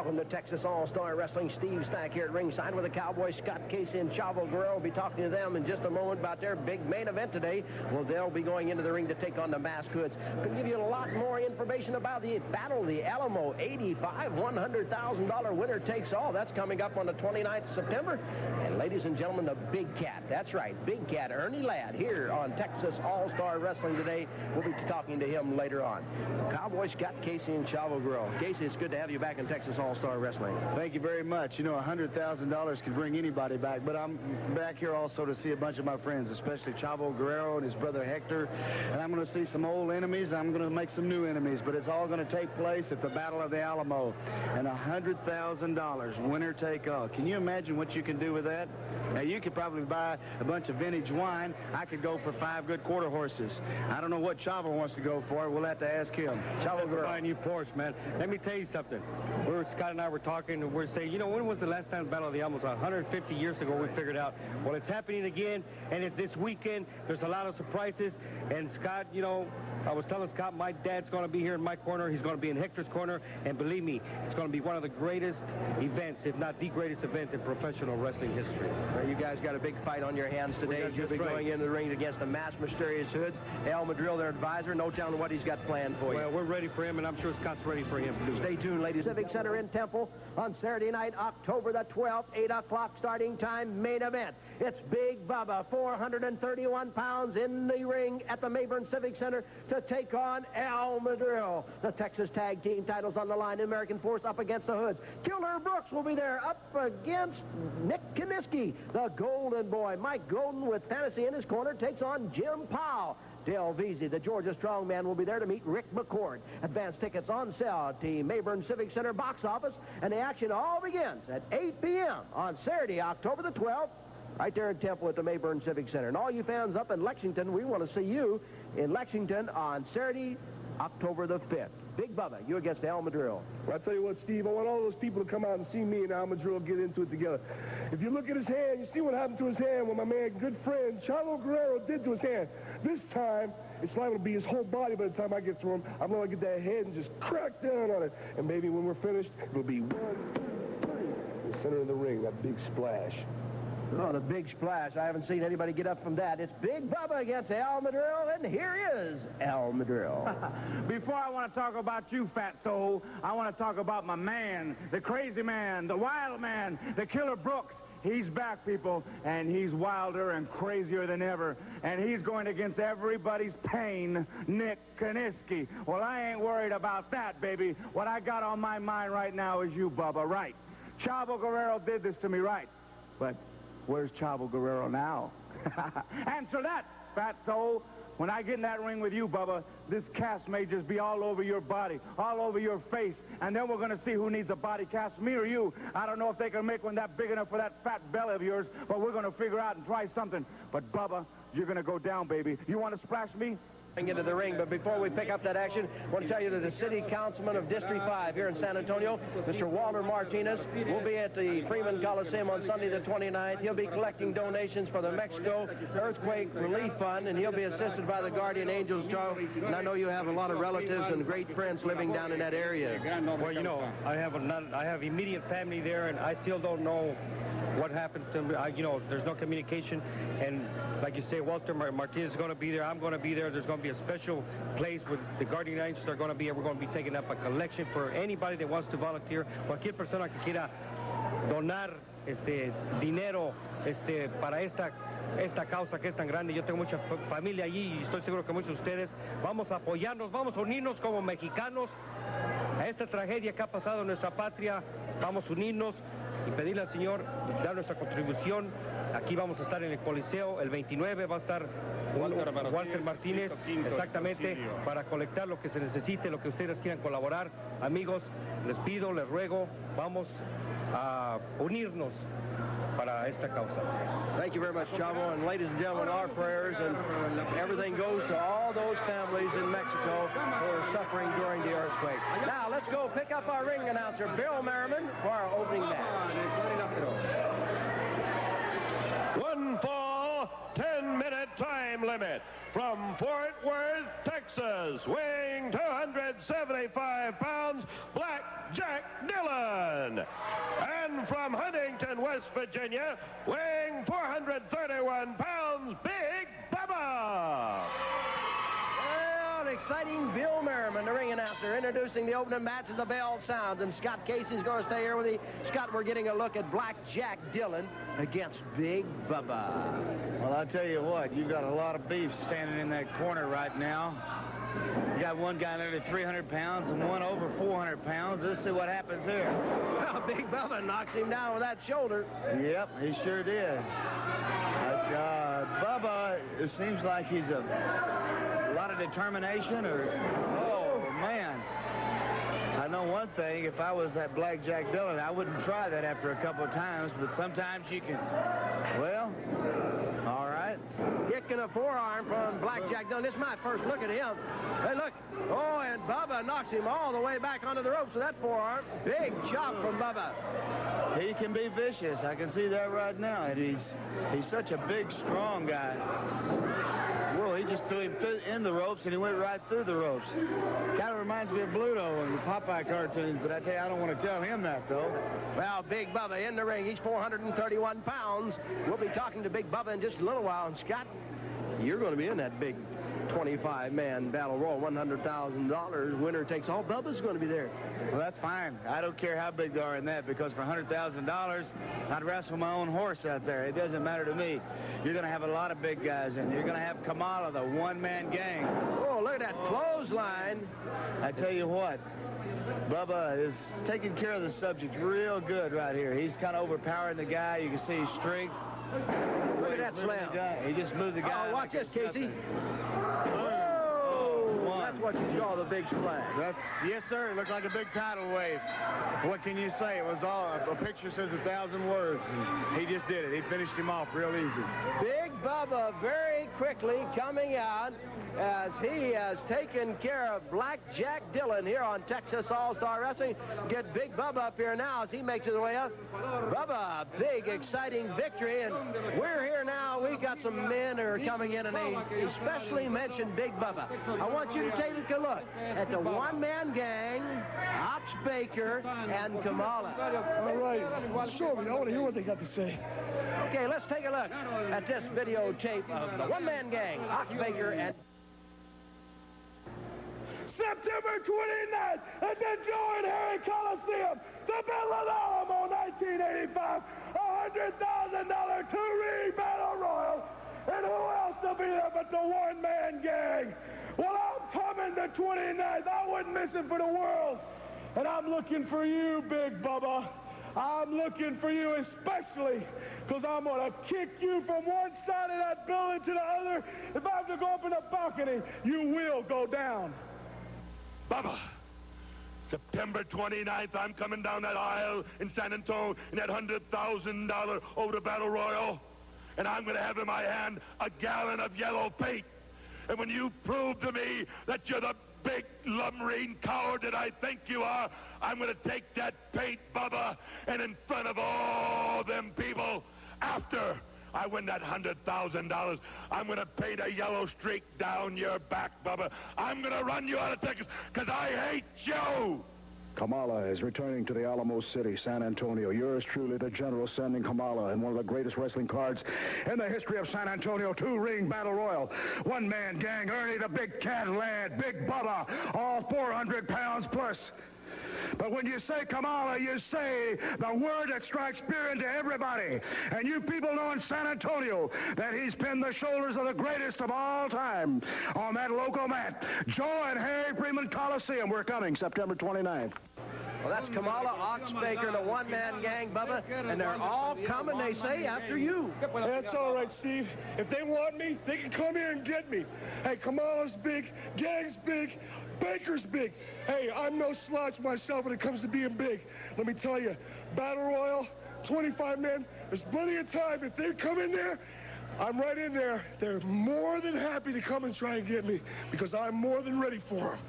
Welcome to Texas All-Star Wrestling. Steve Stack here at ringside with the Cowboys. Scott Casey and Chavo Guerrero will be talking to them in just a moment about their big main event today. Well, they'll be going into the ring to take on the Masked Hoods. We'll give you a lot more information about the Battle of the Alamo. $100,000 winner takes all. That's coming up on the 29th of September. And ladies and gentlemen, the Big Cat. That's right, Big Cat, Ernie Ladd, here on Texas All-Star Wrestling today. We'll be talking to him later on. Cowboys, Scott Casey and Chavo Guerrero. Casey, it's good to have you back in Texas All-Star Wrestling. Thank you very much. You know, $100,000 could bring anybody back, but I'm back here also to see a bunch of my friends, especially Chavo Guerrero and his brother Hector, and I'm going to see some old enemies. I'm going to make some new enemies, but it's all going to take place at the Battle of the Alamo, and $100,000, winner take all. Can you imagine what you can do with that? Now, you could probably buy a bunch of vintage wine. I could go for 5 good quarter horses. I don't know what Chavo wants to go for. We'll have to ask him. Chavo Guerrero. Buy a new Porsche, man. Let me tell you something. Scott and I were talking, and we're saying, you know, when was the last time Battle of the Alamo? 150 years ago, we figured out, well, it's happening again, and it's this weekend. There's a lot of surprises, and Scott, you know, I was telling Scott, my dad's going to be here in my corner. He's going to be in Hector's corner, and believe me, it's going to be one of the greatest events, if not the greatest event in professional wrestling history. Well, you guys got a big fight on your hands today. You'll be going into the ring against the masked mysterious Hoods. Al Madril, their advisor, no telling what he's got planned for you. Well, we're ready for him, and I'm sure Scott's ready for him. Stay tuned, ladies. Civic Center in Temple on Saturday night, October the 12th, 8 o'clock starting time, main event. It's Big Bubba, 431 pounds in the ring at the Mayburn Civic Center to take on Al Madril. The Texas Tag Team titles on the line. American Force up against the Hoods. Killer Brooks will be there up against Nick Kiniski. The Golden Boy, Mike Golden, with Fantasy in his corner, takes on Jim Powell. Dale Veasey, the Georgia Strongman, will be there to meet Rick McCord. Advance tickets on sale at the Mayburn Civic Center box office, and the action all begins at 8 p.m. on Saturday, October the 12th, right there in Temple at the Mayburn Civic Center. And all you fans up in Lexington, we want to see you in Lexington on Saturday, October the 5th. Big Bubba, you against Al Madril. Well, I tell you what, Steve, I want all those people to come out and see me and Al Madril get into it together. If you look at his hand, you see what happened to his hand when my man, good friend, Chavo Guerrero did to his hand. This time, it's liable to be his whole body by the time I get to him. I'm going to get that head and just crack down on it. And maybe when we're finished, it'll be 1, 2, 3. The center of the ring, that big splash. Oh, the big splash. I haven't seen anybody get up from that. It's Big Bubba against Al Madril, and here is Al Madril. Before I want to talk about you, fatso, I want to talk about my man, the crazy man, the wild man, the Killer Brooks. He's back, people, and he's wilder and crazier than ever. And he's going against everybody's pain, Nick Kiniski. Well, I ain't worried about that, baby. What I got on my mind right now is you, Bubba, right? Chavo Guerrero did this to me, right? But where's Chavo Guerrero now? Answer that, fatso. When I get in that ring with you, Bubba, this cast may just be all over your body, all over your face, and then we're going to see who needs a body cast, me or you. I don't know if they can make one that big enough for that fat belly of yours, but we're going to figure out and try something. But, Bubba, you're going to go down, baby. You want to splash me? Into the ring, but before we pick up that action, I want to tell you that the city councilman of District 5 here in San Antonio, Mr. Walter Martinez, will be at the Freeman Coliseum on Sunday the 29th. He'll be collecting donations for the Mexico Earthquake Relief Fund, and he'll be assisted by the Guardian Angels, Joe. And I know you have a lot of relatives and great friends living down in that area. Well, you know, I have immediate family there, and I still don't know what happened to me. You know, there's no communication, and like you say, Walter Martinez is going to be there. I'm going to be there. There's going to be a special place where the Guardian Angels are going to be. We're going to be taking up a collection for anybody that wants to volunteer. Cualquier persona que quiera donar dinero para esta causa que es tan grande. Yo tengo mucha familia allí y estoy seguro que muchos de ustedes vamos a apoyarnos, vamos a unirnos como mexicanos a esta tragedia que ha pasado en nuestra patria. Vamos a unirnos y pedirle al Señor dar nuestra contribución. Aquí vamos a estar en el Coliseo, el 29 va a estar Walter Martínez, exactamente, para colectar lo que se necesite, lo que ustedes quieran colaborar. Amigos, les pido, les ruego, vamos a unirnos para esta causa. Thank you very much, Chavo. And ladies and gentlemen, our prayers and everything goes to all those families in Mexico who are suffering during the earthquake. Now, let's go pick up our ring announcer, Bill Merriman, for our opening match. 1 fall, 10-minute time limit. From Fort Worth, Texas, weighing 275 pounds, Blackjack Dillon. Dillon. And from Huntington, West Virginia, weighing 431 pounds, Big Bubba. Well, exciting Bill Merriman, the ring announcer, introducing the opening match as the bell sounds. And Scott Casey's going to stay here with you. Scott, we're getting a look at Blackjack Dillon against Big Bubba. Well, I'll tell you what, you've got a lot of beef standing in that corner right now. You got one guy nearly 300 pounds and one over 400 pounds. Let's see what happens here. Well, Big Bubba knocks him down with that shoulder. Yep, he sure did. Bubba, it seems like he's a lot of determination oh, man. I know one thing, if I was that Blackjack Dillon, I wouldn't try that after a couple of times, but sometimes you can, well, all right. Kicking a forearm from Blackjack Dillon. This is my first look at him. Hey, look. Oh, and Bubba knocks him all the way back onto the ropes with that forearm. Big chop from Bubba. He can be vicious. I can see that right now. And he's such a big, strong guy. Whoa, he just threw him in the ropes, and he went right through the ropes. Kind of reminds me of Bluto in the Popeye cartoons, but I tell you, I don't want to tell him that, though. Well, Big Bubba in the ring. He's 431 pounds. We'll be talking to Big Bubba in just a little while. And, Scott, you're going to be in that big 25-man battle royal, $100,000. Winner takes all. Bubba's going to be there. Well, that's fine. I don't care how big they are in that, because for $100,000, I'd wrestle my own horse out there. It doesn't matter to me. You're going to have a lot of big guys in. You're going to have Kamala, the one-man gang. Oh, look at that clothesline. I tell you what, Bubba is taking care of the subject real good right here. He's kind of overpowering the guy. You can see his strength. Look at that slam. He just moved the guy. Oh, watch this, Casey. That's what you call the big splash. Yes, sir. It looked like a big tidal wave. What can you say? It was all, a picture says 1,000 words, and he just did it. He finished him off real easy. Big Bubba very quickly coming out as he has taken care of Blackjack Dillon here on Texas All-Star Wrestling. Get Big Bubba up here now as he makes his way up. Bubba, big, exciting victory, and we're here now. We got some men who are coming in, and they especially mentioned Big Bubba. I want you to take a look at the one-man gang, Ox Baker, and Kamala. All right. Show me. I want to hear what they got to say. Okay, let's take a look at this videotape of the one-man gang, Ox Baker and... September 29th at the JR Coliseum, the Battle of Alamo, 1985, $100,000 two-ring battle royal. And who else will be there but the one-man gang? Well, I'm coming the 29th. I wouldn't miss it for the world. And I'm looking for you, Big Bubba. I'm looking for you especially, because I'm going to kick you from one side of that building to the other. If I have to go up in the balcony, you will go down. Bubba, September 29th, I'm coming down that aisle in San Antonio in that $100,000 over the Battle Royal, and I'm going to have in my hand a gallon of yellow paint. And when you prove to me that you're the big lumbering coward that I think you are, I'm going to take that paint, Bubba, and in front of all them people, after I win that $100,000, I'm going to paint a yellow streak down your back, Bubba. I'm going to run you out of Texas because I hate you. Kamala is returning to the Alamo City, San Antonio. Yours truly, the General, sending Kamala in one of the greatest wrestling cards in the history of San Antonio. Two-ring battle royal. One-man gang, Ernie the Big Cat Ladd, Big Bubba, all 400 pounds plus. But when you say Kamala, you say the word that strikes fear into everybody. And you people know in San Antonio that he's pinned the shoulders of the greatest of all time on that local mat. Join Freeman Coliseum. We're coming September 29th. Well, that's Kamala, Ox Baker, the one-man gang, Bubba, and they're all coming, they say, after you. That's all right, Steve. If they want me, they can come here and get me. Hey, Kamala's big, gang's big, Baker's big. Hey, I'm no slouch myself when it comes to being big. Let me tell you, Battle Royal, 25 men, there's plenty of time. If they come in there, I'm right in there. They're more than happy to come and try and get me because I'm more than ready for them.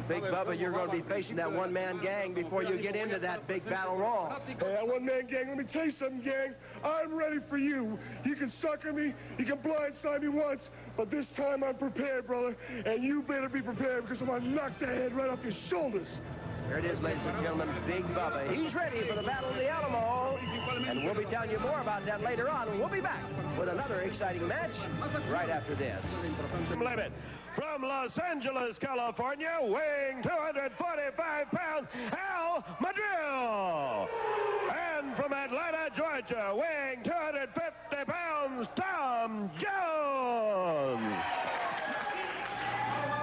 Big Bubba, you're going to be facing that one-man gang before you get into that big battle royal. Hey, that one-man gang, let me tell you something, gang. I'm ready for you. You can sucker me, you can blindside me once, but this time I'm prepared, brother. And you better be prepared because I'm going to knock that head right off your shoulders. Here it is, ladies and gentlemen, Big Bubba. He's ready for the Battle of the Alamo, and we'll be telling you more about that later on. We'll be back with another exciting match right after this. Limit. From Los Angeles, California, weighing 245 pounds, Al Madril. And from Atlanta, Georgia, weighing 250 pounds, Tom Jones.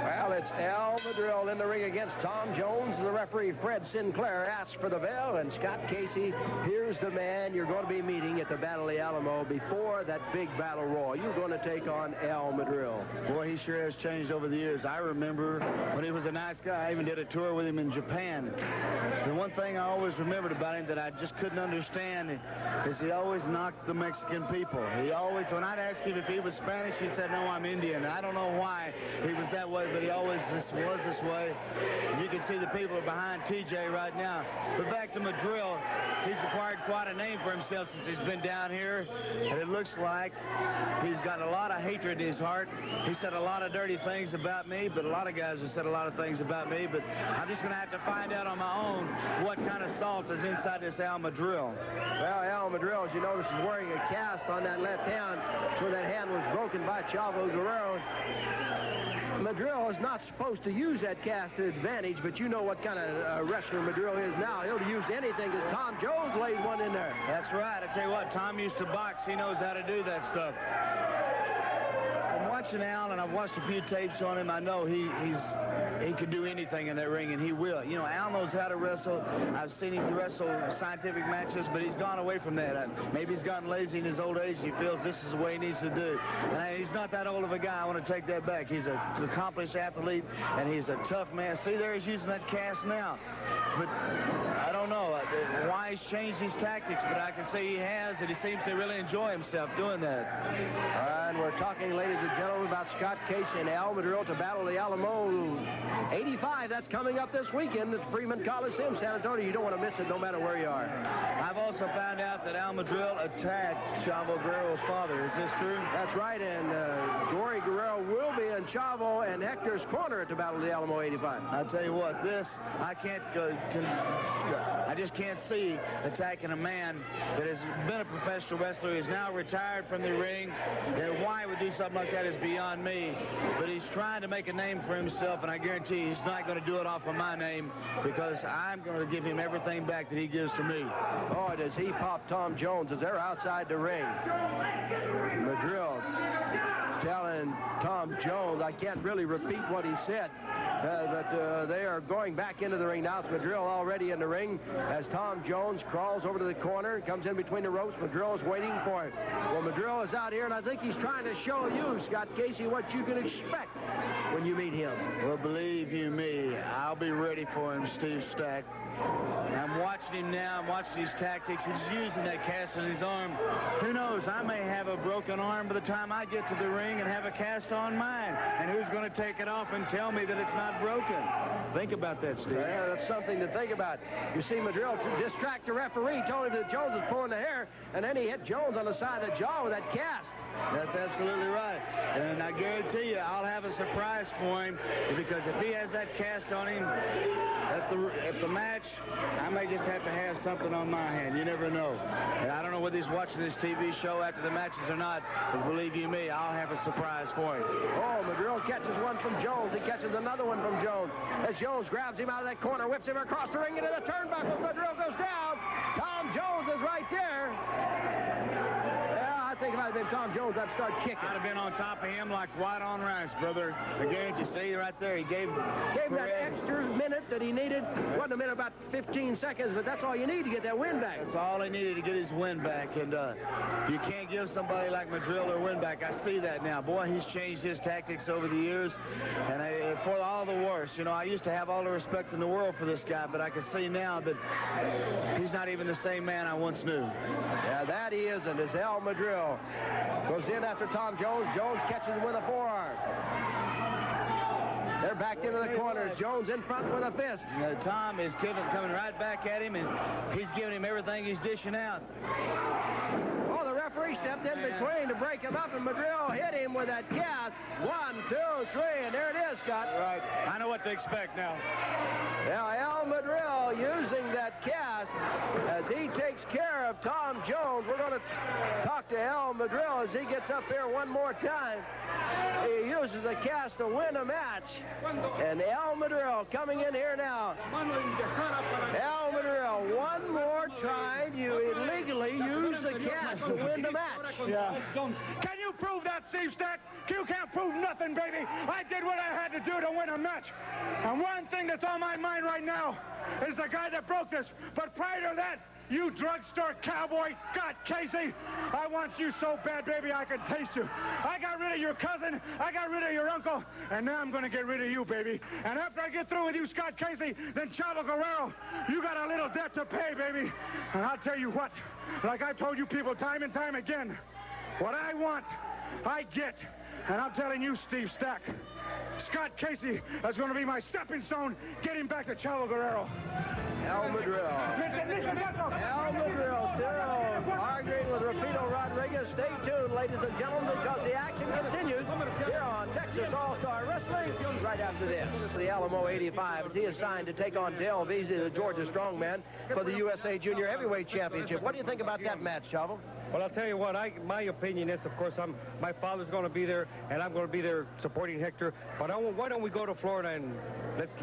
Well, it's Al Madril in the ring against Tom Jones. The referee, Fred Sinclair, asks for the bell. And Scott Casey, here's the man you're going to be meeting at the Battle of the Alamo before that big battle royal. You're going to take on Al Madril. Boy, he sure has changed over the years. I remember when he was a nice guy. I even did a tour with him in Japan. The one thing I always remembered about him that I just couldn't understand is he always knocked the Mexican people. He always, when I'd ask him if he was Spanish, he said, no, I'm Indian. I don't know why he was that way, but he always was this way. You can see the people are behind TJ right now. But back to Madril, he's acquired quite a name for himself since he's been down here. And it looks like he's got a lot of hatred in his heart. He said a lot of dirty things about me, but a lot of guys have said a lot of things about me. But I'm just going to have to find out on my own what kind of salt is inside this Al Madril. Well, Al Madril, as you notice, is wearing a cast on that left hand, so that hand was broken by Chavo Guerrero. Madril is not supposed to use that cast to advantage, but you know what kind of wrestler Madril is now. He'll use anything, because Tom Jones laid one in there. That's right. I tell you what, Tom used to box. He knows how to do that stuff. I'm watching Al, and I've watched a few tapes on him. I know he can do anything in that ring, and he will. You know, Al knows how to wrestle. I've seen him wrestle scientific matches, but he's gone away from that. Maybe he's gotten lazy in his old age. He feels this is the way he needs to do. And he's not that old of a guy. I want to take that back. He's an accomplished athlete, and he's a tough man. See, there he's using that cast now. But I don't know why he's changed his tactics, but I can say he has, and he seems to really enjoy himself doing that. And we're talking, ladies and gentlemen, about Scott Casey and Al Madril to Battle of the Alamo 85. That's coming up this weekend at Freeman Coliseum, San Antonio. You don't want to miss it no matter where you are. I've also found out that Al Madril attacked Chavo Guerrero's father. Is this true? That's right, and Gory Guerrero will be in Chavo and Hector's corner at the Battle of the Alamo 85. I'll tell you what, this, I can't I just can't see attacking a man that has been a professional wrestler, is now retired from the ring. And why he would do something like that is beyond me. But he's trying to make a name for himself, and I guarantee you he's not going to do it off of my name, because I'm going to give him everything back that he gives to me. Oh, does he pop Tom Jones as they're outside the ring. Madril telling Tom Jones, I can't really repeat what he said, but they are going back into the ring now. It's Madril already in the ring as Tom Jones crawls over to the corner, comes in between the ropes. Madril is waiting for it. Well, Madril is out here, and I think he's trying to show you, Scott Casey, what you can expect when you meet him. Well, believe you me, I'll be ready for him, Steve Stack. I'm watching him now. I'm watching his tactics. He's using that cast on his arm. Who knows? I may have a broken arm by the time I get to the ring and have a cast on mine. And who's going to take it off and tell me that it's not broken? Think about that, Steve. Yeah, that's something to think about. You see Madril distract the referee, told him that Jones was pulling the hair, and then he hit Jones on the side of the jaw with that cast. That's absolutely right. And I guarantee you, I'll have a surprise for him, because if he has that cast on him at the match, I may just have to have something on my hand. You never know. And I don't know whether he's watching this TV show after the matches or not, but believe you me, I'll have a surprise for him. Oh, Madril catches one from Jones. He catches another one from Jones. As Jones grabs him out of that corner, whips him across the ring into the turnbuckle. Madril goes down. Tom Jones is right there. I think if I'd been Tom Jones, I'd start kicking. I'd have been on top of him like white on rice, brother. I guarantee you, see right there, he gave that extra minute that he needed. Wasn't a minute, about 15 seconds, but that's all you need to get that win back. That's all he needed to get his win back, and you can't give somebody like Madril their win back. I see that now. Boy, he's changed his tactics over the years, and for all the worse. You know, I used to have all the respect in the world for this guy, but I can see now that he's not even the same man I once knew. Yeah, that he isn't. It's Al Madril. Goes in after Tom Jones. Jones catches him with a forearm. They're back into the corners. Jones in front with a fist. Tom is coming right back at him, and he's giving him everything he's dishing out. Oh, the referee Veasey stepped in between to break him up, and Madril hit him with that cast. 1, 2, 3, and there it is, Scott. Right. I know what to expect now. Now, Al Madril using that cast as he takes care of Tom Jones. We're going to talk to Al Madril as he gets up there one more time. He uses the cast to win a match. And Al Madril coming in here now. Al Madril, one more time, you illegally use the cast to win the match. Yeah. Can you prove that, Steve Stack? You can't prove nothing, baby. I did what I had to do to win a match. And one thing that's on my mind right now is the guy that broke this. But prior to that, you drugstore cowboy, Scott Casey, I want you so bad, baby, I can taste you. I got rid of your cousin, I got rid of your uncle, and now I'm going to get rid of you, baby. And after I get through with you, Scott Casey, then Chavo Guerrero, you got a little debt to pay, baby. And I'll tell you what, like I've told you people time and time again, what I want, I get. And I'm telling you, Steve Stack, Scott Casey is going to be my stepping stone getting back to Chavo Guerrero. Al Madril. Al Madril still arguing with Rapido Rodriguez. Stay tuned, ladies and gentlemen, because the action continues here on Texas All-Star Wrestling right after this. The Alamo 85, he is signed to take on Dale Veasey, the Georgia strongman, for the USA Junior Heavyweight Championship. What do you think about that match, Chavo? Well, I'll tell you what, my opinion is, of course, my father's going to be there, and I'm going to be there supporting Hector. But why don't we go to Florida and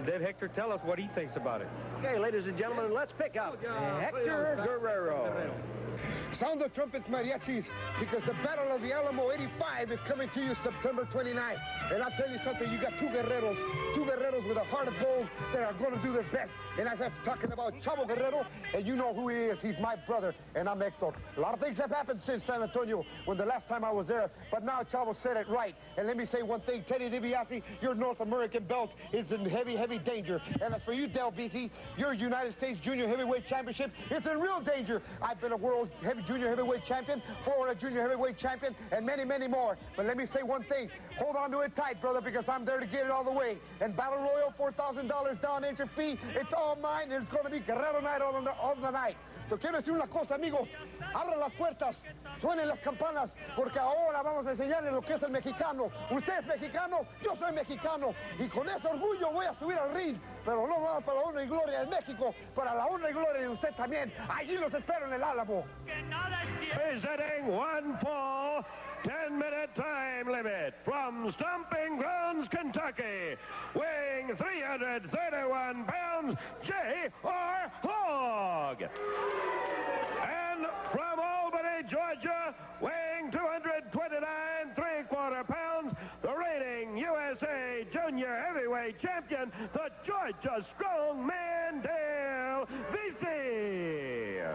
let Hector tell us what he thinks about it. Okay, ladies and gentlemen, let's pick up Hector Guerrero. Sound the trumpets, mariachis, because the Battle of the Alamo 85 is coming to you September 29th. And I'll tell you something, you got two guerreros with a heart of gold that are going to do their best. And as I'm talking about Chavo Guerrero, and you know who he is. He's my brother, and I'm Hector. A lot of things have happened since San Antonio when the last time I was there, but now Chavo said it right. And let me say one thing, Teddy DiBiase, your North American belt is in heavy, heavy danger. And as for you, Dale Veasey, your United States Junior Heavyweight Championship is in real danger. I've been a world junior heavyweight champion, Florida junior heavyweight champion, and many, many more. But let me say one thing, hold on to it tight, brother, because I'm there to get it all the way. And Battle Royal, $4,000 down entry fee, it's all mine, and it's going to be Guerrero night all the night. So quiero decir una cosa, amigos, abran las puertas, suenen las campanas, porque ahora vamos a enseñarles lo que es el mexicano. Usted es mexicano, yo soy mexicano, y con ese orgullo voy a subir al ring, pero no va para la honra y gloria de México, para la honra y gloria de usted también. Allí los espero en el Álamo. Presenting one fall, 10-minute time limit from Stomping Grounds, Kentucky, weighing 331 pounds, JR Hogg. And from Albany, Georgia, weighing 229 3/4 pounds, the reigning USA Junior Heavyweight Champion, the Georgia Strongman Dale Veasey.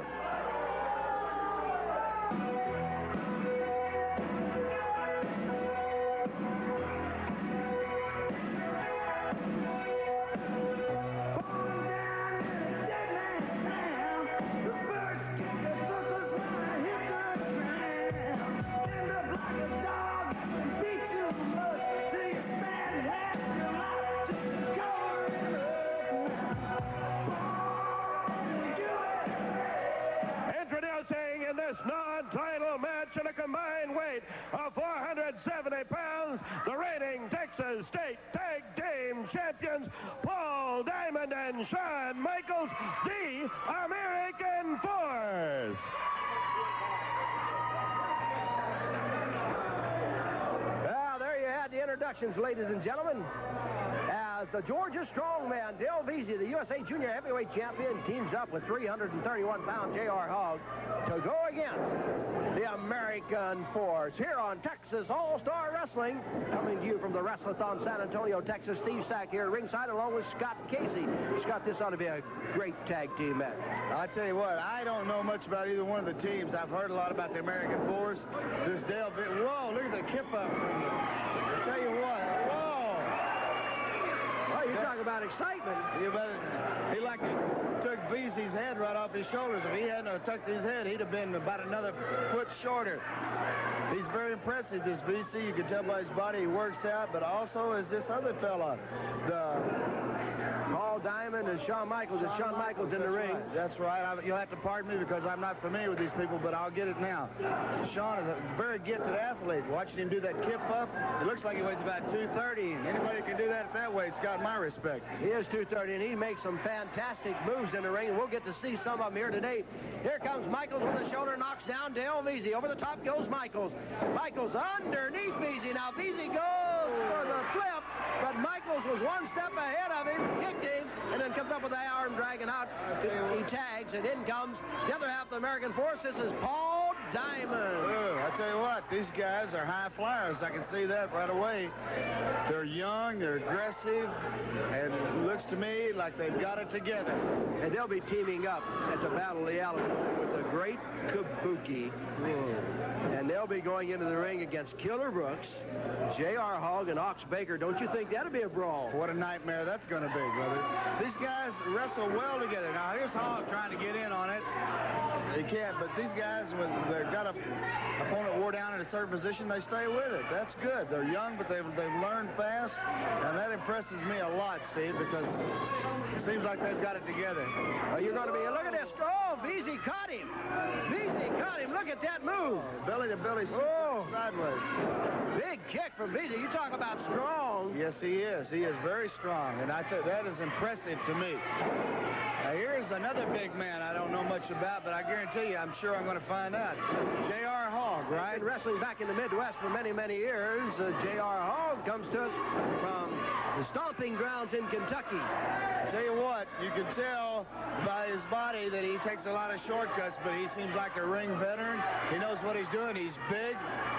Non-title match in a combined weight of 470 pounds, the reigning Texas State Tag Team Champions, Paul Diamond and Shawn Michaels, the American Force. Well, there you had the introductions, ladies and gentlemen. As the Georgia strongman, Dale Veasey, the USA Junior Heavyweight Champion, teams up with 331-pound JR Hogg to go against the American Force here on Texas All-Star Wrestling. Coming to you from the Wrestlathon, San Antonio, Texas. Steve Stack here ringside along with Scott Casey. Scott, this ought to be a great tag team match. I tell you what, I don't know much about either one of the teams. I've heard a lot about the American Force. This Dale Veasey. Whoa, look at the kip up. I tell you what, whoa. You talk about excitement. He like took Veasey's head right off his shoulders. If he hadn't tucked his head, he'd have been about another foot shorter. He's very impressive, this Veasey. You can tell by his body he works out, but also is this other fella, Paul Diamond and Shawn Michaels. It's Shawn Michaels in the ring. That's right. You'll have to pardon me because I'm not familiar with these people, but I'll get it now. Shawn is a very gifted athlete. Watching him do that kip up, it looks like he weighs about 230. Anybody who can do that at that weight, it's got my respect. He is 230, and he makes some fantastic moves in the ring, and we'll get to see some of them here today. Here comes Michaels with a shoulder, knocks down Dale Veasey. Over the top goes Michaels. Michaels underneath Veasey. Now Veasey goes for the flip, but Michaels was one step ahead of him, kicked him, and then comes up with the arm dragging out. He tags, and in comes the other half of the American force. This is Paul Diamond. I tell you what, these guys are high flyers. I can see that right away. They're young, they're aggressive, and it looks to me like they've got it together. And they'll be teaming up at the Battle of the Alamo with the Great Kabuki. And they'll be going into the ring against Killer Brooks, JR Hogg, and Ox Baker. Don't you think that'll be a brawl? What a nightmare that's going to be, brother. These guys wrestle well together. Now, here's Hogg trying to get in on it. He can't, but these guys, when they've got an opponent wore down in a certain position, they stay with it. That's good. They're young, but they've learned fast, and that impresses me a lot, Steve, because it seems like they've got it together. You're going to be, look at this. Oh, Veasey caught him. Veasey caught him. Look at that move. Belly to belly, sideways. Big kick from Veasey. You talk about strong. Yes, he is. He is very strong, and I tell you, that is impressive to me. Now, here's another big man I don't know much about, but I guarantee you, I'm sure I'm going to find out. JR Hogg, right? Been wrestling back in the Midwest for many, many years. JR Hogg comes to us from the stomping grounds in Kentucky. I tell you what, you can tell by his body that he takes a lot of shortcuts, but he seems like a ring veteran. He knows what he's doing. He's big,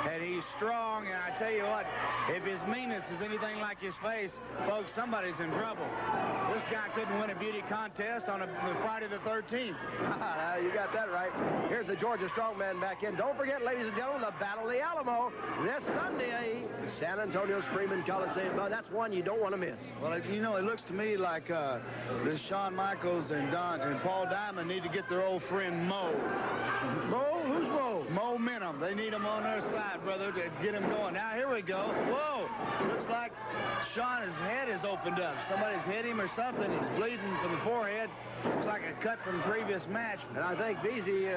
and he's strong, and I tell you what, if his meanness is anything like his face, folks, somebody's in trouble. This guy couldn't win a beauty contest on Friday the 13th. You got that right. Here's the Georgia Strongman back in. Don't forget, ladies and gentlemen, the Battle of the Alamo this Sunday, San Antonio's Freeman Coliseum. That's one you don't want to miss. Well, you know, it looks to me like this Shawn Michaels and Paul Diamond need to get their old friend Mo. Mo? Who's Mo? Momentum. They need him on their side, brother, to get him going. Now, here we go. Whoa! Looks like Shawn's head is opened up. Somebody's hit him or something. He's bleeding from the forehead. Looks like a cut from previous match. And I think Veasey,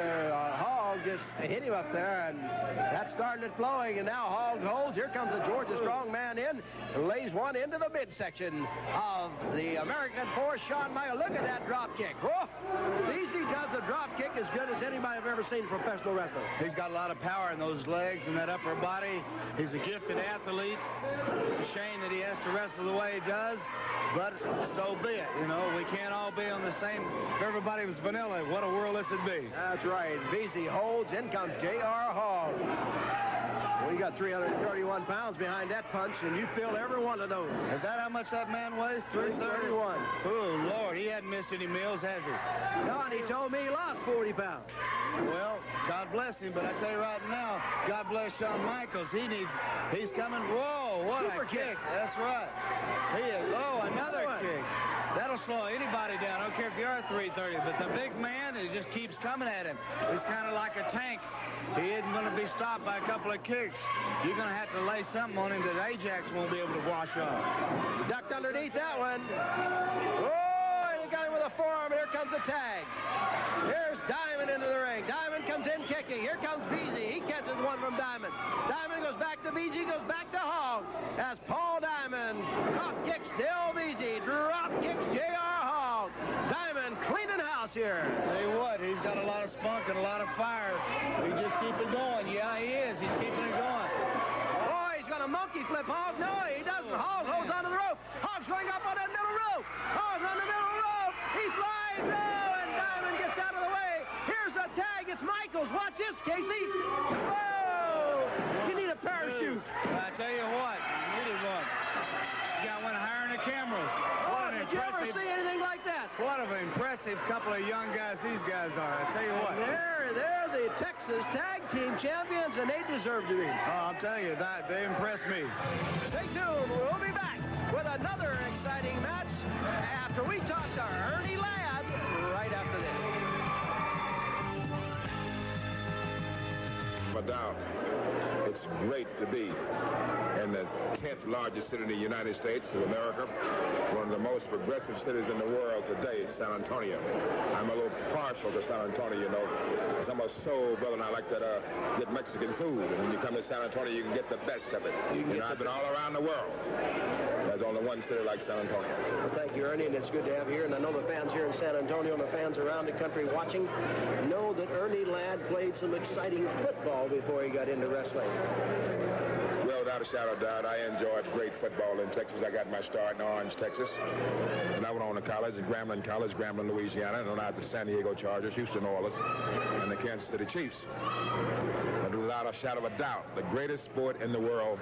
Hogg just hit him up there, and that started it flowing, and now Hogg holds. Here comes the Georgia Strongman in, and lays one into the midsection of the American force, Shawn Michaels. Look at that drop kick. Whoa! Veasey does a drop kick as good as anybody I've ever seen in professional wrestling. He's got a lot of power in those legs and that upper body. He's a gifted athlete. It's a shame that he has to wrestle the way he does, but so be it. You know, we can't all be on the same. If everybody was vanilla, what a world this would be. That's right. Veasey holds. In comes JR Hogg. Well, you got 331 pounds behind that punch, and you feel every one of those. Is that how much that man weighs? 331. Oh, Lord, he hadn't missed any meals, has he? No, and he told me he lost 40 pounds. Well, God bless him, but I tell you right now, God bless Shawn Michaels. He's coming. Whoa, what Super a kick. That's right. He is. Oh, another kick. That'll slow anybody down. I don't care if you are 330, but the big man, he just keeps coming at him. He's kind of like a tank. He isn't going to be stopped by a couple of kicks. You're going to have to lay something on him that Ajax won't be able to wash off. Ducked underneath that one. Oh, and he got him with a forearm. Here comes the tag. Here's Diamond into the ring. Diamond comes in kicking. Here comes Veasey. He catches one from Diamond. Diamond goes back to Veasey, goes back to Hogg. As Paul Diamond drop kicks Dale Veasey. Drop kicks JR Hogg. Diamond cleaning house here. Tell you what, he's got a lot of spunk and a lot of fire. He just keep it going. Yeah, he is. He's keeping it going. Oh, he's going to monkey flip Hogg. No, he doesn't. Hogg holds onto the rope. Hogg's going up on that middle rope. Hogg's on the middle rope. He flies. Oh, and Diamond gets out of the way. Here's a tag. It's Michaels. Watch this, Casey. Whoa! You need a parachute. I tell you what, you needed one. You got one hiring the cameras. Did you ever see anything like that? What an impressive couple of young guys these guys are. I tell you what. They're the Texas Tag Team Champions, and they deserve to be. Oh, I'm telling you, they impressed me. Stay tuned. We'll be back with another exciting match after we talk to Ernie Ladd right after this. No doubt, it's great to be in the 10th largest city in the United States of America, one of the most progressive cities in the world today, San Antonio. I'm a little partial to San Antonio, you know, because I'm a soul brother and I like to get Mexican food. And when you come to San Antonio, you can get the best of it. You know, I've been all around the world. There's only one city like San Antonio. Well, thank you, Ernie, and it's good to have you here. And I know the fans here in San Antonio and the fans around the country watching know that Ernie Ladd played some exciting football before he got into wrestling. Well, without a shadow of doubt, I enjoyed great football in Texas. I got my start in Orange, Texas. And I went on to college at Grambling College, Grambling, Louisiana, and then out to San Diego Chargers, Houston Oilers, and the Kansas City Chiefs. But without a shadow of a doubt, the greatest sport in the world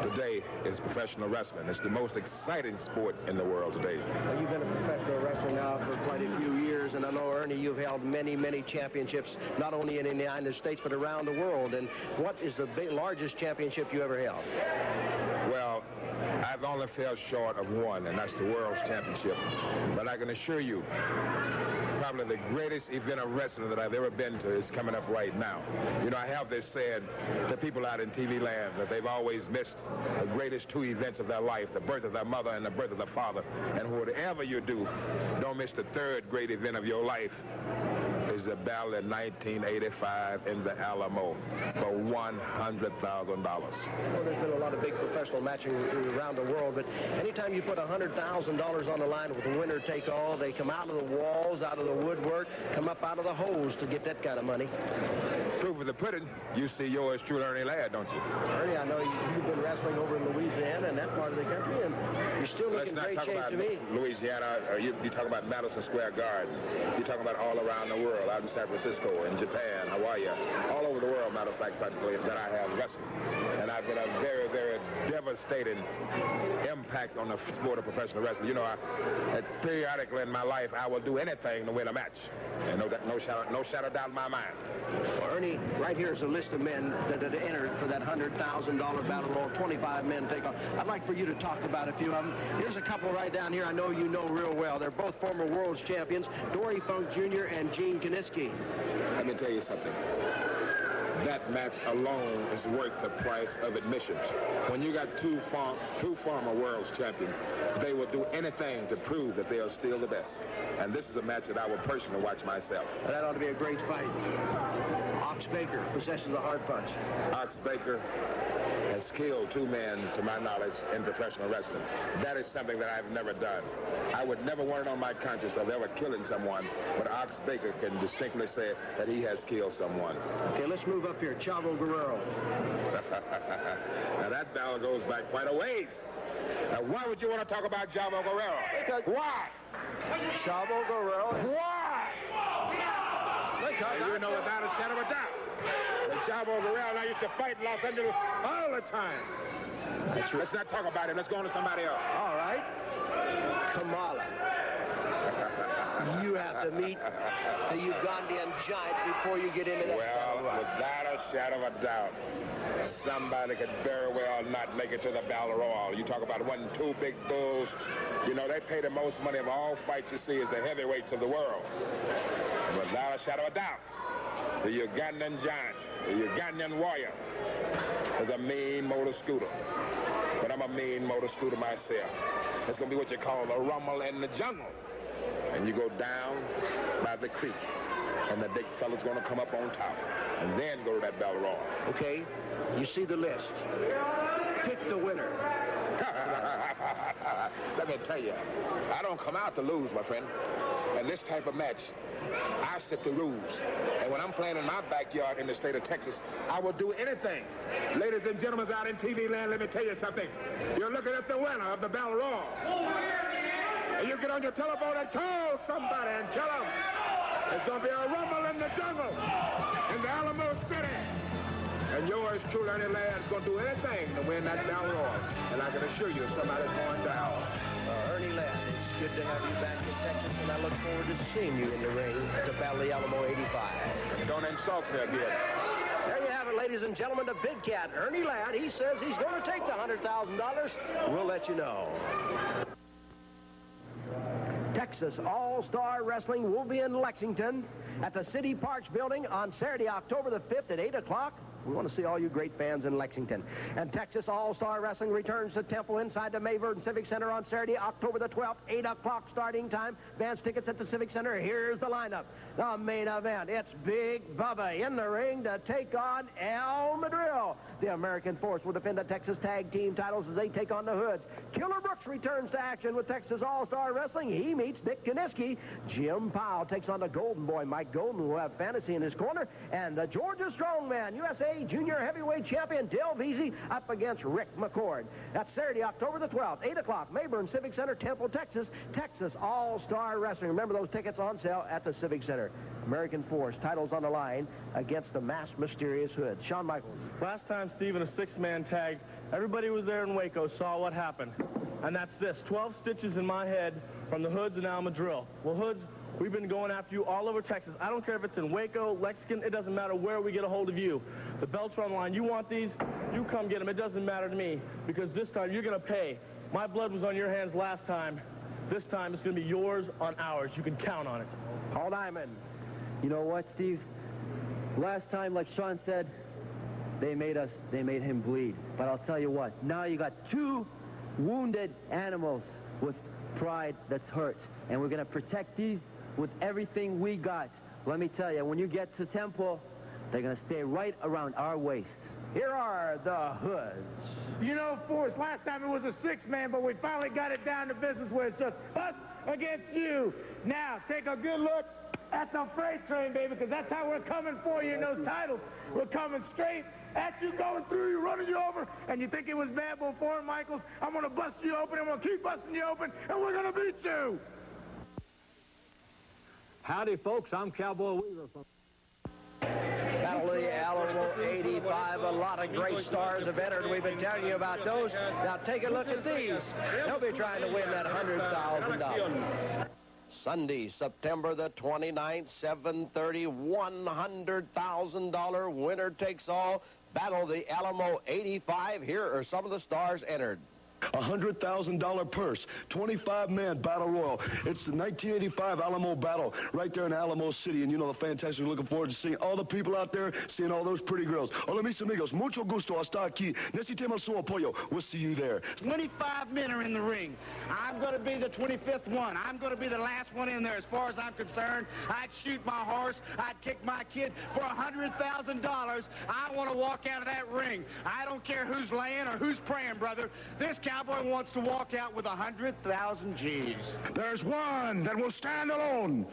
today is professional wrestling. It's the most exciting sport in the world today. Well, you've been a professional wrestler now for quite a few years, and I know, Ernie, you've held many, many championships, not only in the United States, but around the world. And what is the largest championship you ever held? Well, I've only fell short of one, and that's the World's Championship. But I can assure you, probably the greatest event of wrestling that I've ever been to is coming up right now. You know, I have this said to people out in TV land that they've always missed the greatest two events of their life, the birth of their mother and the birth of their father. And whatever you do, don't miss the third great event of your life. Is the battle in 1985 in the Alamo for $100,000. Well, there's been a lot of big professional matching around the world, but anytime you put $100,000 on the line with the winner take all, they come out of the walls, out of the woodwork, come up out of the hose to get that kind of money. Proof of the pudding, you see yours truly, Ernie Ladd, don't you? Ernie, I know you've been wrestling over in Louisiana and that part of the country, and you're still looking great shape to me. Louisiana, you talk about Madison Square Garden. You talk about all around the world, out in San Francisco, in Japan, Hawaii, all over the world, matter of fact, practically, that I have wrestled. And I've been a very, very devastating impact on the sport of professional wrestling. You know, periodically in my life, I will do anything to win a match. And no shadow of doubt in my mind. Well, Ernie, right here is a list of men that had entered for that $100,000 battle royal, 25 men take off. I'd like for you to talk about a few of them. Here's a couple right down here I know you know real well. They're both former world's champions, Dory Funk Jr. and Gene Kiniski. Let me tell you something. That match alone is worth the price of admission. When you got two former world's champions, they will do anything to prove that they are still the best. And this is a match that I will personally watch myself. That ought to be a great fight. Ox Baker possesses a hard punch. Ox Baker has killed two men, to my knowledge, in professional wrestling. That is something that I've never done. I would never want it on my conscience of ever killing someone, but Ox Baker can distinctly say that he has killed someone. Okay, let's move up here. Chavo Guerrero. Now, that battle goes back quite a ways. Now, why would you want to talk about Chavo Guerrero? Because why? Chavo Guerrero. Why? Because you know without a shadow of a doubt. Chavo Guerrero and I used to fight in Los Angeles all the time. Let's not talk about him. Let's go on to somebody else. All right. Kamala. You have to meet the Ugandan giant before you get into that. Well, without a shadow of a doubt, somebody could very well not make it to the Battle Royal. You talk about one, two big bulls. You know, they pay the most money of all fights you see as the heavyweights of the world. And without a shadow of a doubt, the Ugandan giant, the Ugandan warrior, is a mean motor scooter. But I'm a mean motor scooter myself. It's going to be what you call the rumble in the jungle. And you go down by the creek, and the big fella's going to come up on top, and then go to that battle royal. Okay, you see the list. Pick the winner. Let me tell you, I don't come out to lose, my friend. In this type of match, I set the rules. And when I'm playing in my backyard in the state of Texas, I will do anything. Ladies and gentlemen out in TV land, let me tell you something. You're looking at the winner of the battle royal. And you get on your telephone and call somebody and tell them it's going to be a rumble in the jungle in the Alamo City. And yours truly, Ernie Ladd, is going to do anything to win that battle royal. And I can assure you somebody's going to hell. Ernie Ladd, it's good to have you back in Texas, and I look forward to seeing you in the ring to battle the Alamo 85. Don't insult me again. There you have it, ladies and gentlemen, the big cat, Ernie Ladd. He says he's going to take the $100,000. We'll let you know. Texas All-Star Wrestling will be in Lexington at the City Parks Building on Saturday, October the 5th at 8 o'clock. We want to see all you great fans in Lexington. And Texas All-Star Wrestling returns to Temple inside the Mayburn Civic Center on Saturday, October the 12th, 8 o'clock starting time. Advance tickets at the Civic Center. Here's the lineup. The main event. It's Big Bubba in the ring to take on El Madril. The American Force will defend the Texas Tag Team titles as they take on the Hoods. Killer Brooks returns to action with Texas All-Star Wrestling. He meets Dick Kaniski. Jim Powell takes on the Golden Boy, Mike Golden, who will have Fantasy in his corner. And the Georgia Strongman, USA Junior Heavyweight Champion Dale Veasey up against Rick McCord. That's Saturday, October the 12th, 8 o'clock, Mayburn Civic Center, Temple, Texas. Texas All-Star Wrestling. Remember, those tickets on sale at the Civic Center. American Force, titles on the line against the masked mysterious Hoods. Shawn Michaels. Last time, Steve, in a six-man tag, everybody was there in Waco, saw what happened. And that's this, 12 stitches in my head from the Hoods and now Madril. Well, Hoods, we've been going after you all over Texas. I don't care if it's in Waco, Lexington, it doesn't matter where we get a hold of you. The belts are on the line. You want these, you come get them. It doesn't matter to me, because this time you're going to pay. My blood was on your hands last time. This time it's going to be yours on ours. You can count on it. Paul Diamond. You know what, Steve? Last time, like Shawn said, they made him bleed. But I'll tell you what, now you got two wounded animals with pride that's hurt. And we're going to protect these with everything we got. Let me tell you, when you get to Temple, they're going to stay right around our waist. Here are the Hoods. You know, Force, last time it was a six-man, but we finally got it down to business where it's just us against you. Now, take a good look at the freight train, baby, because that's how we're coming for you in those titles. We're coming straight at you, going through you, running you over, and you think it was bad before, Michaels? I'm going to bust you open, I'm going to keep busting you open, and we're going to beat you. Howdy, folks. I'm Cowboy Weaver from Battle of the Alamo 85. A lot of great stars have entered. We've been telling you about those. Now take a look at these. They'll be trying to win that $100,000. Sunday, September the 29th, 7:30, $100,000 winner takes all. Battle of the Alamo 85. Here are some of the stars entered. $100,000 purse, 25-man battle royal. It's the 1985 Alamo battle right there in Alamo City, and you know the fantastic. We're looking forward to seeing all the people out there, seeing all those pretty girls. Hola, mis amigos, mucho gusto hasta aquí. Necesitamos su apoyo. We'll see you there. 25 men are in the ring. I'm going to be the 25th one. I'm going to be the last one in there. As far as I'm concerned, I'd shoot my horse. I'd kick my kid for $100,000. I want to walk out of that ring. I don't care who's laying or who's praying, brother. This cowboy wants to walk out with 100,000 G's. There's one that will stand alone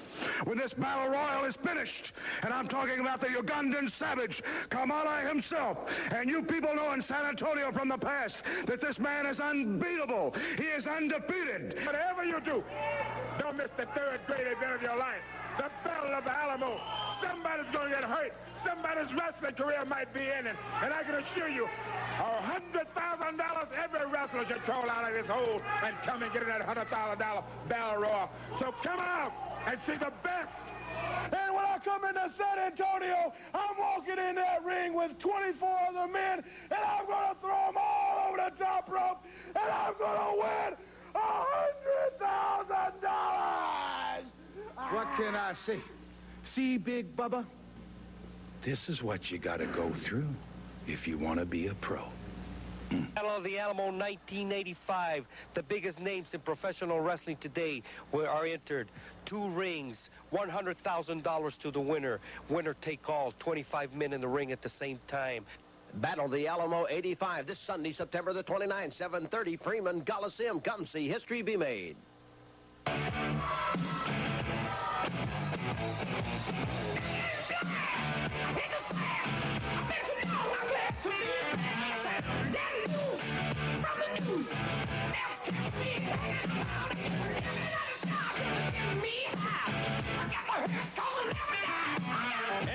when this battle royal is finished. And I'm talking about the Ugandan savage, Kamala himself. And you people know in San Antonio from the past that this man is unbeatable. He is undefeated. Whatever you do, don't miss the third great event of your life. The Battle of the Alamo. Somebody's going to get hurt. Somebody's wrestling career might be in it. And I can assure you, $100,000 every wrestler should crawl out of this hole and come and get in that $100,000 battle royal. So come out and see the best. And when I come into San Antonio, I'm walking in that ring with 24 other men, and I'm going to throw them all over the top rope, and I'm going to win $100,000! What can I say? See, Big Bubba? This is what you got to go through if you want to be a pro. Battle of the Alamo 1985. The biggest names in professional wrestling today are entered. 2 rings, $100,000 to the winner. Winner take all, 25 men in the ring at the same time. Battle of the Alamo 85 this Sunday, September the 29th, 7:30, Freeman Coliseum. Come see history be made.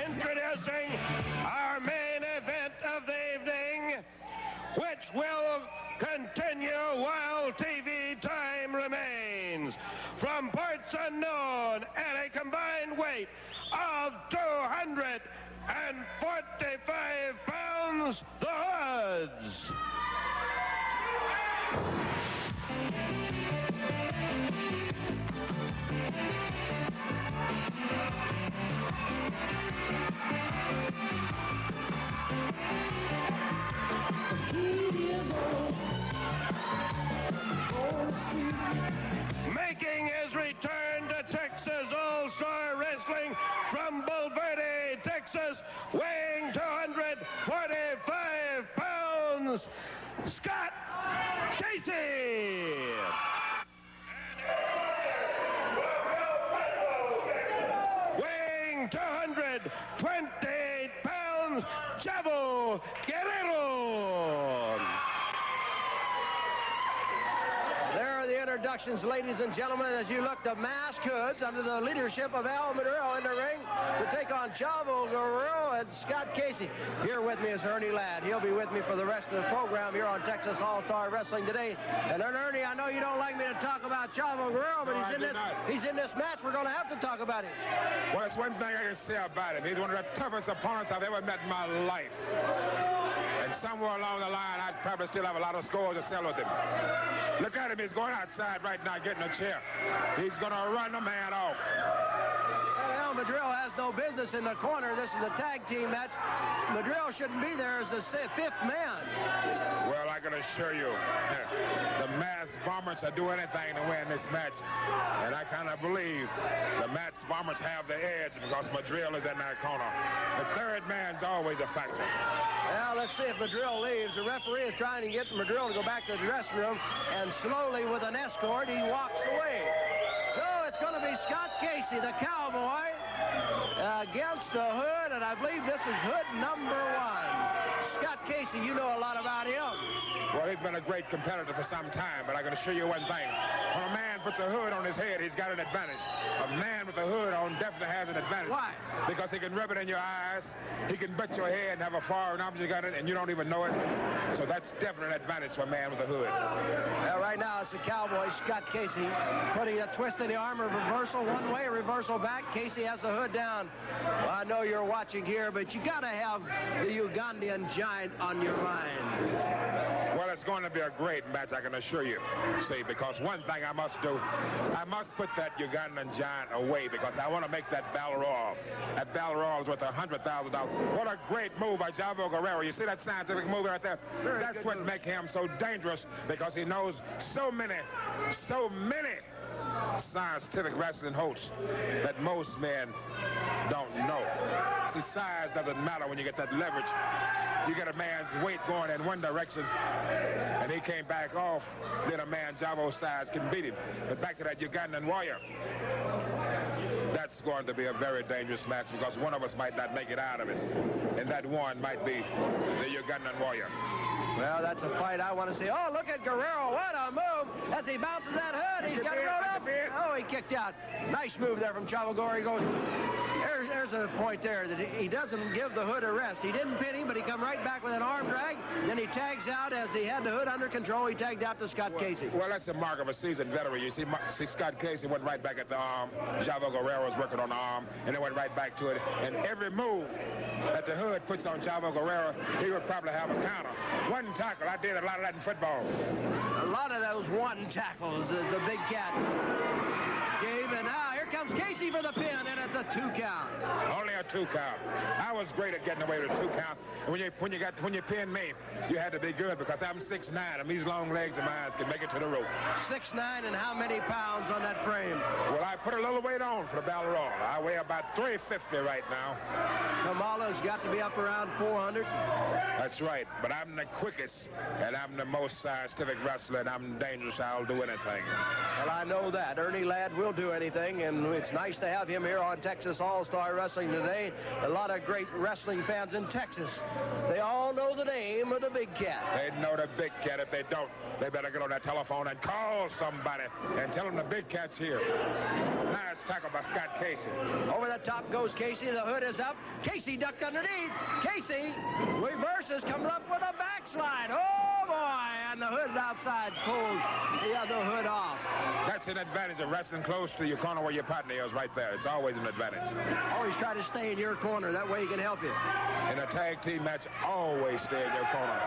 Introducing our main event of the evening, which will continue while TV time remains. From parts unknown at a combined weight of 245 pounds, the Hoods. Casey. Weighing 228 pounds, Chavo Guerrero. There are the introductions, ladies and gentlemen, as you look to masked hoods under the leadership of Madril in the ring to take on Chavo Guerrero and Scott Casey. Here with me is Ernie Ladd. He'll be with me for the rest of the program here on Texas All-Star Wrestling today. And Ernie, I know you don't like me to talk about Chavo Guerrero, but he's in this match. We're going to have to talk about him. Well, that's one thing I can say about him. He's one of the toughest opponents I've ever met in my life. And somewhere along the line, I'd probably still have a lot of scores to settle with him. Look at him. He's going outside right now getting a chair. He's going to run the man off. Well, Madril has no business in the corner. This is a tag team match. Madril shouldn't be there as the fifth man. Well, I can assure you, the masked bombers will do anything to win this match. And I kind of believe the masked bombers have the edge because Madril is in that corner. The third man's always a factor. Well, let's see if Madril leaves. The referee is trying to get Madril to go back to the dressing room, and slowly with an escort, he walks away. So it's going to be Scott Casey, the cowboy, against the Hood, and I believe this is Hood number 1. Scott Casey, you know a lot about him. Well, he's been a great competitor for some time, but I can assure you one thing. When a man puts a hood on his head, he's got an advantage. A man with a hood on definitely has an advantage. Why? Because he can rub it in your eyes, he can bet your head and have a foreign object on it, and you don't even know it. So that's definitely an advantage for a man with a hood. Well, right now it's the cowboy, Scott Casey, putting a twist in the arm, a reversal one way, a reversal back. Casey has the hood down. Well, I know you're watching here, but you got to have the Ugandan giant on your mind. Well, it's going to be a great match, I can assure you. See, because one thing I must do, I must put that Ugandan giant away because I want to make that battle royal. That battle royal is worth $100,000. What a great move by Chavo Guerrero. You see that scientific move right there? That's what makes him so dangerous because he knows so many scientific wrestling hosts that most men don't know. See, size doesn't matter when you get that leverage. You get a man's weight going in one direction, and he came back off. Then a man Chavo's size can beat him. But back to that Ugandan warrior. That's going to be a very dangerous match because one of us might not make it out of it. And that one might be the Ugandan warrior. Well, that's a fight I want to see. Oh, look at Guerrero. What a move. As he bounces that hood, he's got it rolled up. Oh, he kicked out. Nice move there from Chavo Guerrero. He goes, there's a point there that he doesn't give the hood a rest. He didn't pin him, but he come right back with an arm drag. Then he tags out as he had the hood under control. He tagged out to Scott Casey. Well, that's the mark of a seasoned veteran. You see Scott Casey went right back at the arm. Chavo Guerrero was working on the arm, and it went right back to it. And every move that the hood puts on Chavo Guerrero, he would probably have a counter. One tackle. I did a lot of that in football. A lot of those one tackles, the big cat gave, and now here comes Casey for the pin, and it's a 2 count. Only a 2 count. I was great at getting away with a 2 count. And when you pinned me, you had to be good because I'm 6'9", and these long legs of mine can make it to the rope. 6'9", and how many pounds on that frame? Well, I put a little weight on for the battle royal. I weigh about 350 right now. Kamala's got to be up around 400. That's right, but I'm the quickest, and I'm the most scientific wrestler, and I'm dangerous. I'll do anything. Well, I know that. Ernie Ladd will do anything, and it's nice to have him here on Texas All-Star Wrestling today. A lot of great wrestling fans in Texas. They all know the name of the Big Cat. They know the Big Cat. If they don't, they better get on that telephone and call somebody and tell them the Big Cat's here. Nice tackle by Scott Casey. Over the top goes Casey. The hood is up. Casey ducked underneath. Casey reverses, comes up with a backslide. Oh, boy. And the hood outside pulls the other hood off. That's an advantage of wrestling close to your corner where your partner is right there. It's always an advantage. Always try to stay in your corner. That way he can help you. In a tag team match, always stay in your corner.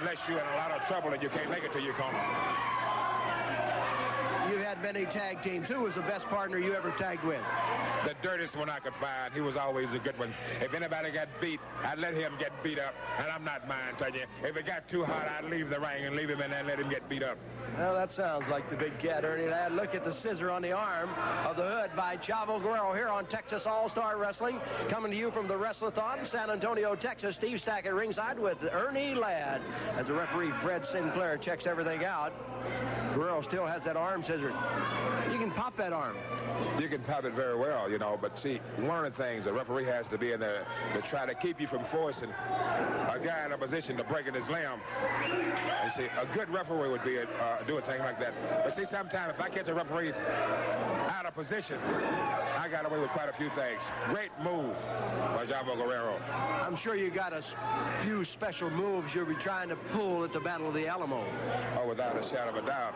Unless you're in a lot of trouble and you can't make it to your corner. You had many tag teams. Who was the best partner you ever tagged with? The dirtiest one I could find. He was always a good one. If anybody got beat, I'd let him get beat up. And I'm not mind telling you. If it got too hot, I'd leave the ring and leave him in there and let him get beat up. Well, that sounds like the big cat, Ernie Ladd. Look at the scissor on the arm of the hood by Chavo Guerrero here on Texas All-Star Wrestling. Coming to you from the Wrestlathon, San Antonio, Texas. Steve Stack at ringside with Ernie Ladd. As the referee, Fred Sinclair, checks everything out. Guerrero still has that arm scissor. You can pop that arm. You can pop it very well, you know, but see, one of the things the referee has to be in there to try to keep you from forcing a guy in a position to breaking his limb. You see, a good referee would be do a thing like that. But see, sometimes if I catch a referee out of position, I got away with quite a few things. Great move by Chavo Guerrero. I'm sure you got a few special moves you'll be trying to pull at the Battle of the Alamo. Oh, without a shadow of a doubt.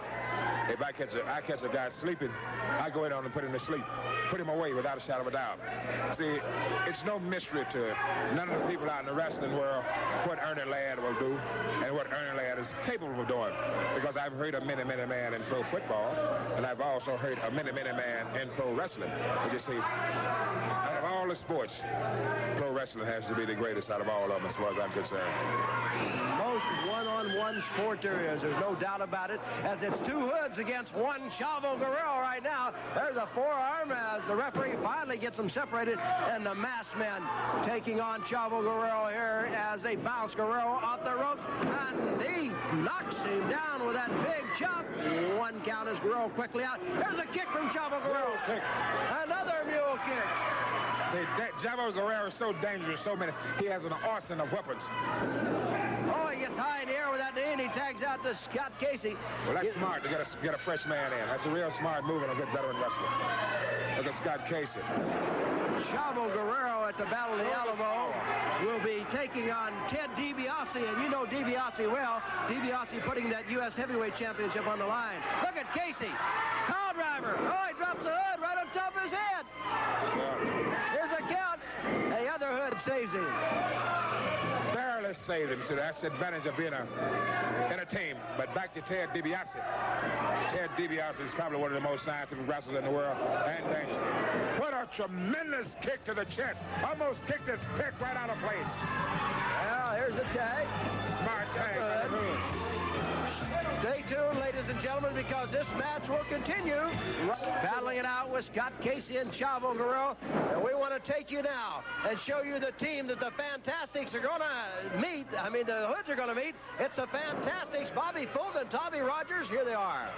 If I catch a guy sleeping, I go in on him and put him to sleep. Put him away without a shadow of a doubt. See, it's no mystery to it. None of the people out in the wrestling world what Ernie Ladd will do and what Ernie Ladd is capable of doing. Because I've heard a many man in pro football, and I've also heard a many man in pro wrestling. But you see, out of all the sports, pro wrestling has to be the greatest out of all of them as far as I'm concerned. Most one-on-one sport there is. There's no doubt about it. As it's two hoods against one Chavo Guerrero right now. There's a forearm as the referee finally gets them separated. And the masked man taking on Chavo Guerrero here as they bounce Guerrero off the ropes. And he knocks him down with that big chop. One count as Guerrero quickly out. There's a kick from Chavo Guerrero. Another mule kick. See, Chavo Guerrero is so dangerous, he has an arsenal of weapons. Oh, he gets high in the air with that knee, and he tags out to Scott Casey. Well, that's smart to get a fresh man in. That's a real smart move in a good veteran wrestler. Look at Scott Casey. Chavo Guerrero at the Battle of the Alamo will be taking on Ted DiBiase, and you know DiBiase well. DiBiase putting that U.S. Heavyweight Championship on the line. Look at Casey. Power driver. Oh, he drops the hood right on top of his head. Here's a count. The other hood saves him. Barely saved him. So that's the advantage of being in a team. But back to Ted DiBiase. Ted DiBiase is probably one of the most scientific wrestlers in the world and dangerous. What a tremendous kick to the chest. Almost kicked his pick right out of place. Well, here's the tag. Smart tag. Stay tuned, ladies and gentlemen, because this match will continue. Battling it out with Scott Casey and Chavo Guerrero. And we want to take you now and show you the team that the Fantastics are going to meet. I mean, the Hoods are going to meet. It's the Fantastics, Bobby Fulton and Tommy Rogers. Here they are.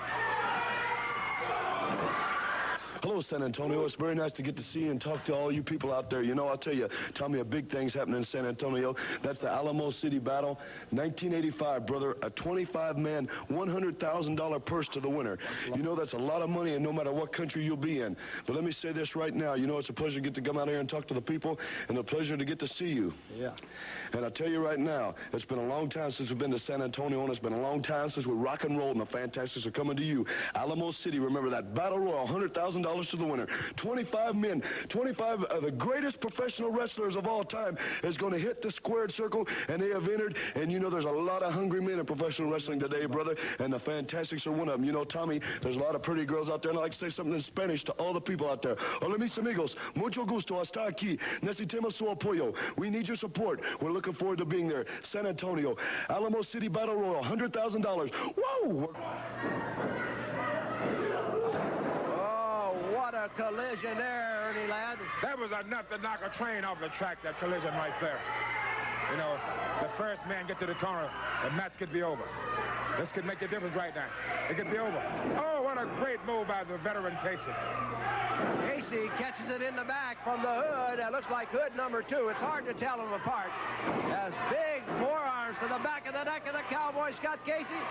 Hello, San Antonio. It's very nice to get to see and talk to all you people out there. You know, I'll tell you, Tommy, a big thing's happening in San Antonio. That's the Alamo City Battle. 1985, brother. A 25-man, $100,000 purse to the winner. You know, that's a lot of money, and no matter what country you'll be in. But let me say this right now. You know, it's a pleasure to get to come out here and talk to the people, and a pleasure to get to see you. Yeah. And I'll tell you right now, it's been a long time since we've been to San Antonio, and it's been a long time since we rock and roll, and the Fantastics are coming to you. Alamo City, remember that Battle Royal, $100,000 to the winner. 25 men, 25 of the greatest professional wrestlers of all time is going to hit the squared circle, and they have entered, and you know there's a lot of hungry men in professional wrestling today, brother, and the Fantastics are one of them. You know, Tommy, there's a lot of pretty girls out there, and I'd like to say something in Spanish to all the people out there. Hola, mis amigos. Mucho gusto hasta aquí. Necesitamos su apoyo. We need your support. We're looking forward to being there. San Antonio, Alamo City Battle Royal, $100,000. Whoa! What a collision there, Ernie Ladd. That was enough to knock a train off the track, that collision right there. You know, the first man get to the corner, the match could be over. This could make a difference right now. It could be over. Oh, what a great move by the veteran Casey. Casey catches it in the back from the hood. It looks like hood number 2. It's hard to tell them apart. Has big forearms to the back of the neck of the Cowboy, Scott Casey.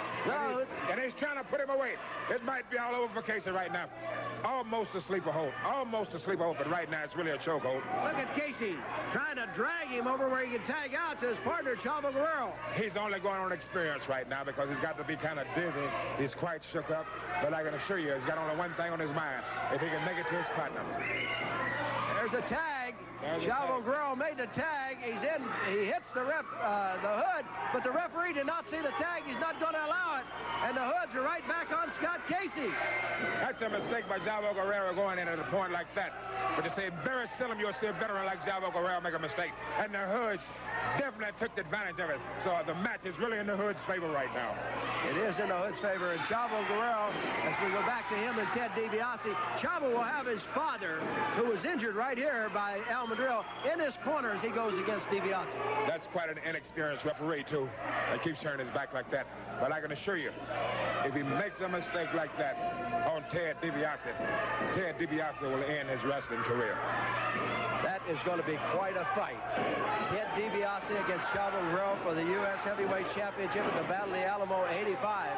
And he's trying to put him away. It might be all over for Casey right now. Almost a sleeper hold. Almost a sleeper hold, but right now it's really a choke hold. Look at Casey trying to drag him over where he can tag out to his partner, Chavo Guerrero. He's only going on experience right now because he's got to be kind of dizzy. He's quite shook up, but I can assure you, he's got only one thing on his mind. If he can make it to his partner. There's a tag. Chavo Guerrero made the tag. He's in. He hits the hood, but the referee did not see the tag. He's not going to allow it. And the hoods are right back on Scott Casey. That's a mistake by Chavo Guerrero going in at a point like that. But you say very seldom you'll see a veteran like Chavo Guerrero make a mistake. And the hoods definitely took advantage of it. So the match is really in the hood's favor right now. It is in the hood's favor. And Chavo Guerrero, as we go back to him and Ted DiBiase, Chavo will have his father, who was injured right here by Al Madril, in his corner as he goes against DiBiase. That's quite an inexperienced referee, too. He keeps turning his back like that. But I can assure you, if he makes a mistake like that on Ted DiBiase will end his wrestling career. That is going to be quite a fight. Ted DiBiase against Chavo Guerrero for the U.S. Heavyweight Championship at the Battle of the Alamo 85.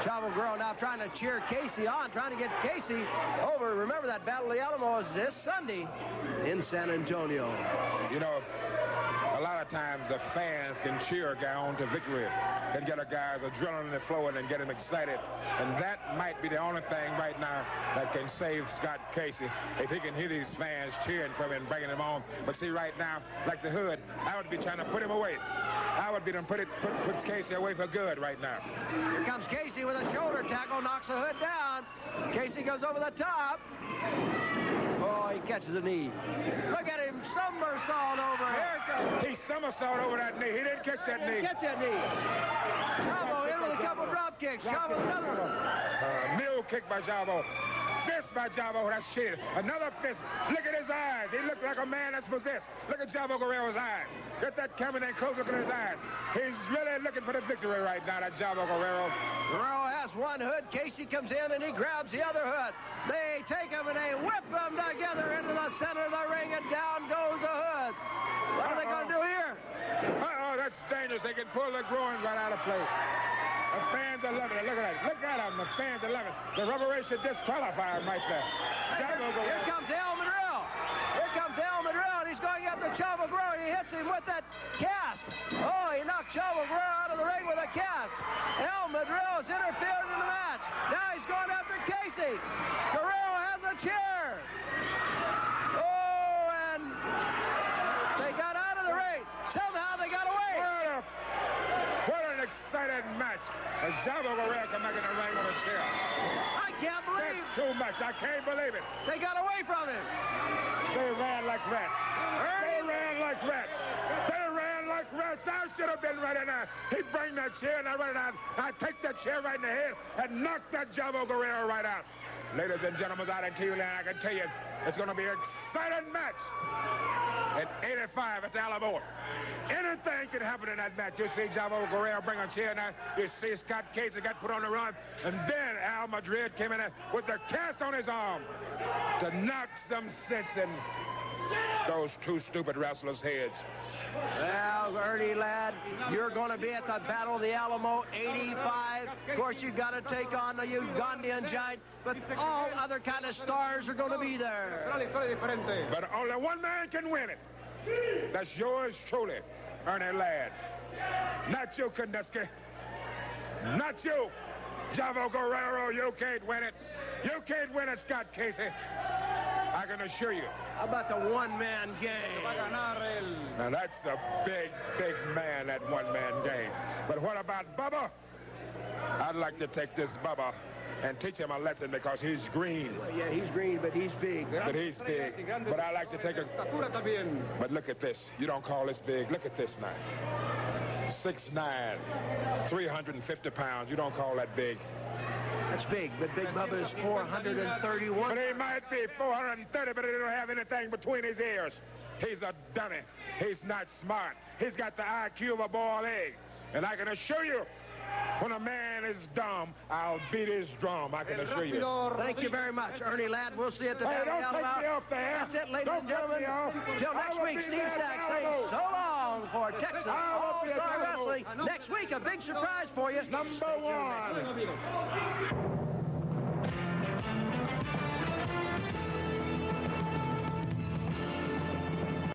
Chavo Guerrero now trying to cheer Casey on, trying to get Casey over. Remember, that Battle of the Alamo is this Sunday in San Antonio. You know, a lot of times the fans can cheer a guy on to victory and get a guy's adrenaline flowing and get him excited. And that might be the only thing right now that can save Scott Casey, if he can hear these fans cheering for him and bringing him on. But see, right now, like the hood, I would be trying to put him away. I would be to put Casey away for good right now. Here comes Casey with a shoulder tackle, knocks the hood down. Casey goes over the top. Oh, he catches a knee. Look at him somersault over. Here it comes. He somersault over that knee. He didn't catch that knee. Catch that knee. Chavo in with a couple drop kicks. Chavo another one. Mule kick by Chavo. Fist by Chavo. That's cheated. Another fist. Look at his eyes. He looked like a man that's possessed. Look at Chavo Guerrero's eyes. Get that camera and close look at his eyes. He's really looking for the victory right now, that Chavo Guerrero. Guerrero has one hood. Casey comes in and he grabs the other hood. They take him and they whip them together into the center of the ring, and down goes the hood. What are they going to do here? Uh-oh, that's dangerous. They can pull the groins right out of place. The fans are loving it. Look at that. Look at them. The fans are loving it. The referee should disqualify him right there. Here comes Al Madril. Here comes Al Madril, and he's going after Chavo Guerrero. He hits him with that cast. Oh, he knocked Chavo Guerrero out of the ring with a cast. Al Madril has interfered in the match. Now he's going after Casey. Guerrero has a chair. Oh, and they got out of the ring. Somehow they got away. What an exciting match. As Chavo Guerrero come back in the ring with a chair. I can't believe. That's too much. I can't believe it. They got away from him. They ran like rats. They ran like rats. They ran like rats. I should have been right in there. He'd bring that chair and I run it out. I'd take that chair right in the head and knock that Chavo Guerrero right out. Ladies and gentlemen, out in TV land, I can tell you, it's going to be an exciting match. At 85 at the Alamo. Anything can happen in that match. You see Chavo Guerrero bring a chair now. You see Scott Casey got put on the run. And then Al Madril came in there with the cast on his arm to knock some sense in those two stupid wrestlers' heads. Well, Ernie Ladd, you're going to be at the Battle of the Alamo 85. Of course, you've got to take on the Ugandan giant, but all other kind of stars are going to be there. But only one man can win it. That's yours truly, Ernie Ladd. Not you, Kanduski. Not you, Chavo Guerrero. You can't win it. You can't win it, Scott Casey. I can assure you. How about the one-man game? Now, that's a big, big man, that one-man game. But what about Bubba? I'd like to take this Bubba and teach him a lesson because he's green. Well, yeah, he's green, but he's big. But he's big. But I like to take a... But look at this. You don't call this big. Look at this now. 6'9", 350 pounds. You don't call that big. That's big, but Big Bubba is 431. But he might be 430, but he don't have anything between his ears. He's a dummy. He's not smart. He's got the IQ of a boiled egg. And I can assure you, when a man is dumb, I'll beat his drum. I can assure you. Thank you very much, Ernie Ladd. We'll see you at the Hey, don't take me off the air. That's it, ladies and gentlemen. Till next week, Steve Stack saying so long for Texas All-Star Wrestling. Next week, a big surprise for you. Number one.